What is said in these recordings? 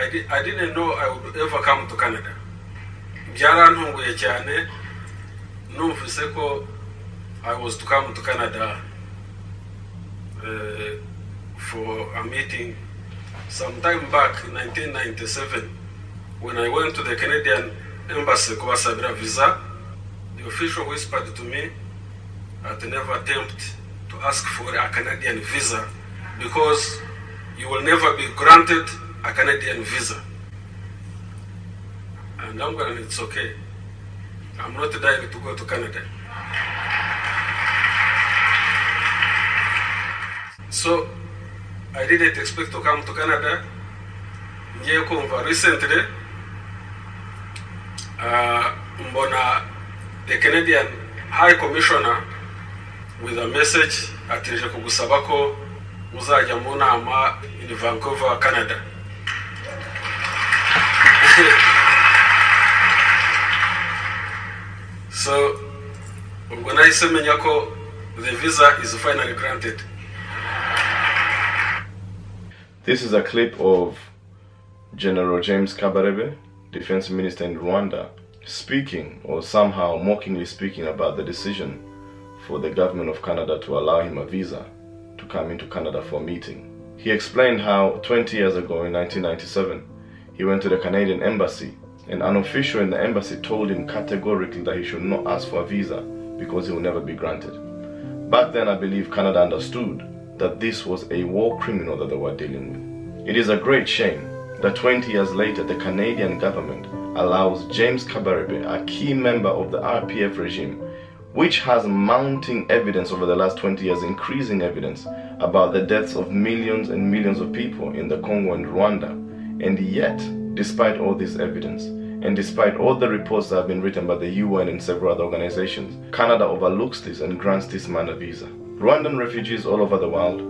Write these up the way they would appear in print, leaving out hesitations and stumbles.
I didn't know I would ever come to Canada. Byarantunguye cyane numvise ko I was to come to Canada for a meeting sometime back in 1997 when I went to the Canadian embassy kubasabira visa. The official whispered to me I'd never attempt to ask for a Canadian visa because you will never be granted a Canadian visa. And I'm going, it's okay. I'm not dying to go to Canada. So I didn't expect to come to Canada. Recently, the Canadian High Commissioner with a message atije kugusaba ko uzajya mu nama in Vancouver, Canada. So when I say menyako, the visa is finally granted. This is a clip of General James Kabarebe, Defense Minister in Rwanda, speaking or somehow mockingly speaking about the decision for the government of Canada to allow him a visa to come into Canada for a meeting. He explained how 20 years ago in 1997 he went to the Canadian embassy and an official in the embassy told him categorically that he should not ask for a visa because he will never be granted. Back then I believe Canada understood that this was a war criminal that they were dealing with. It is a great shame that 20 years later the Canadian government allows James Kabarebe, a key member of the RPF regime, which has mounting evidence over the last 20 years, increasing evidence about the deaths of millions and millions of people in the Congo and Rwanda. And yet, despite all this evidence, and despite all the reports that have been written by the UN and several other organizations, Canada overlooks this and grants this man a visa. Rwandan refugees all over the world,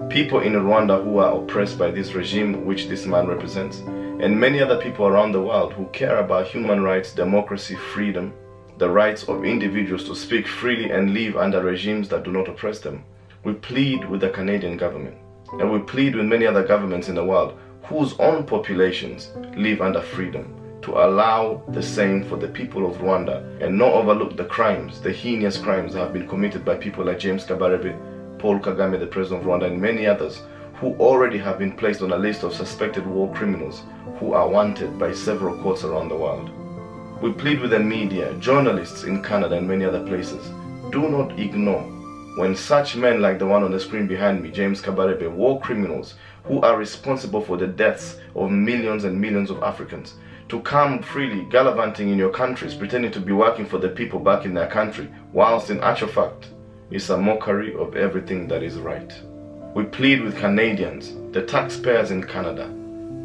people in Rwanda who are oppressed by this regime which this man represents, and many other people around the world who care about human rights, democracy, freedom, the rights of individuals to speak freely and live under regimes that do not oppress them. We plead with the Canadian government, and we plead with many other governments in the world whose own populations live under freedom, to allow the same for the people of Rwanda and not overlook the crimes, the heinous crimes that have been committed by people like James Kabarebe, Paul Kagame, the president of Rwanda, and many others who already have been placed on a list of suspected war criminals who are wanted by several courts around the world. We plead with the media, journalists in Canada and many other places, do not ignore when such men like the one on the screen behind me, James Kabarebe, war criminals who are responsible for the deaths of millions and millions of Africans, to come freely gallivanting in your countries, pretending to be working for the people back in their country, whilst in actual fact, it's a mockery of everything that is right. We plead with Canadians, the taxpayers in Canada,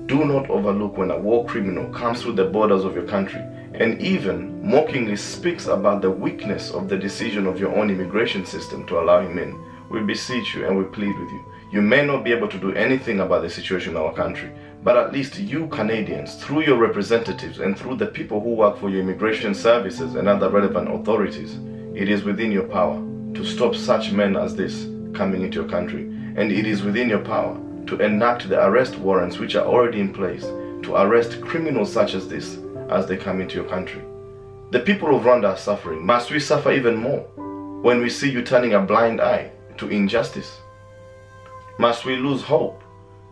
do not overlook when a war criminal comes through the borders of your country and even mockingly speaks about the weakness of the decision of your own immigration system to allow him in. We beseech you and we plead with you. You may not be able to do anything about the situation in our country, but at least you Canadians, through your representatives and through the people who work for your immigration services and other relevant authorities, it is within your power to stop such men as this coming into your country. And it is within your power to enact the arrest warrants which are already in place to arrest criminals such as this as they come into your country. The people of Rwanda are suffering. Must we suffer even more when we see you turning a blind eye to injustice? Must we lose hope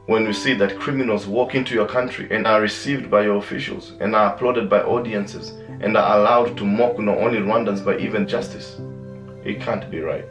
when we see that criminals walk into your country and are received by your officials and are applauded by audiences and are allowed to mock not only Rwandans but even justice? It can't be right.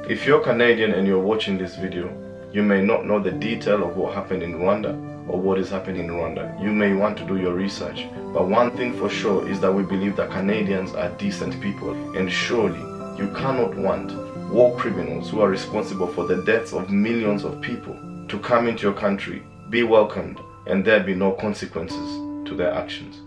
If you're Canadian and you're watching this video, you may not know the detail of what happened in Rwanda or what is happening in Rwanda. You may want to do your research, but one thing for sure is that we believe that Canadians are decent people, and surely you cannot want war criminals who are responsible for the deaths of millions of people to come into your country, be welcomed, and there be no consequences to their actions.